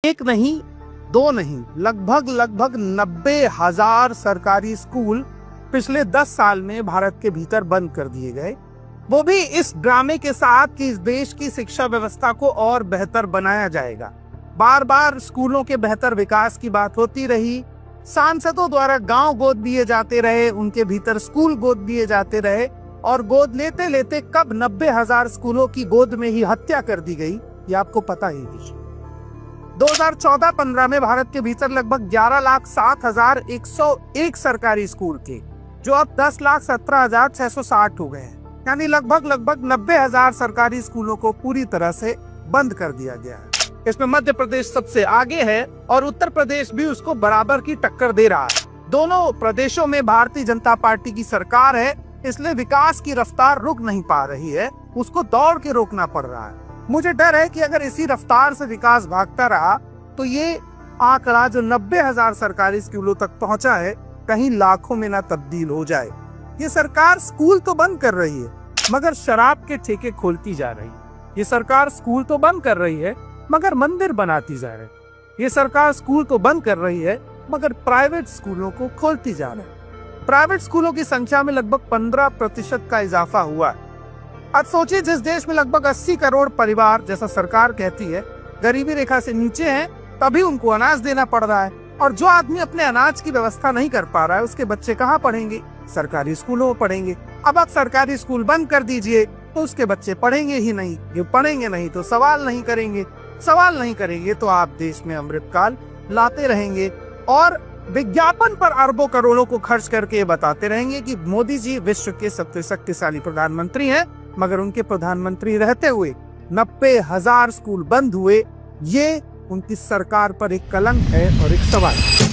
एक नहीं, दो नहीं, लगभग 90,000 सरकारी स्कूल पिछले 10 साल में भारत के भीतर बंद कर दिए गए। वो भी इस ड्रामे के साथ कि इस देश की शिक्षा व्यवस्था को और बेहतर बनाया जाएगा। बार बार स्कूलों के बेहतर विकास की बात होती रही, सांसदों द्वारा गांव गोद दिए जाते रहे, उनके भीतर स्कूल गोद दिए जाते रहे और गोद लेते लेते कब 90,000 स्कूलों की गोद में ही हत्या कर दी गई, ये आपको पता ही है। 2014-15 में भारत के भीतर लगभग 11,07,101 सरकारी स्कूल थे, जो अब 10,17,660 हो गए हैं। यानी लगभग 90,000 सरकारी स्कूलों को पूरी तरह से बंद कर दिया गया है। इसमें मध्य प्रदेश सबसे आगे है और उत्तर प्रदेश भी उसको बराबर की टक्कर दे रहा है। दोनों प्रदेशों में भारतीय जनता पार्टी की सरकार है, इसलिए विकास की रफ्तार रुक नहीं पा रही है, उसको दौड़ के रोकना पड़ रहा है। मुझे डर है कि अगर इसी रफ्तार से विकास भागता रहा तो ये आंकड़ा जो 90,000 सरकारी स्कूलों तक पहुंचा है, कहीं लाखों में ना तब्दील हो जाए। ये सरकार स्कूल तो बंद कर रही है मगर शराब के ठेके खोलती जा रही है। ये सरकार स्कूल तो बंद कर रही है मगर मंदिर बनाती जा रही है। ये सरकार स्कूल तो बंद कर रही है मगर प्राइवेट स्कूलों को खोलती जा रही है। प्राइवेट स्कूलों की संख्या में लगभग 15% का इजाफा हुआ है। अब सोचिए, जिस देश में लगभग 80 करोड़ परिवार, जैसा सरकार कहती है, गरीबी रेखा से नीचे हैं, तभी उनको अनाज देना पड़ रहा है। और जो आदमी अपने अनाज की व्यवस्था नहीं कर पा रहा है, उसके बच्चे कहाँ पढ़ेंगे? सरकारी स्कूलों में पढ़ेंगे। अब आप सरकारी स्कूल बंद कर दीजिए तो उसके बच्चे पढ़ेंगे ही नहीं। ये पढ़ेंगे नहीं तो सवाल नहीं करेंगे, सवाल नहीं करेंगे तो आप देश में अमृतकाल लाते रहेंगे और विज्ञापन पर अरबों करोड़ों को खर्च करके बताते रहेंगे कि मोदी जी विश्व के सबसे शक्तिशाली प्रधानमंत्री हैं, मगर उनके प्रधानमंत्री रहते हुए 90,000 स्कूल बंद हुए। ये उनकी सरकार पर एक कलंक है और एक सवाल है।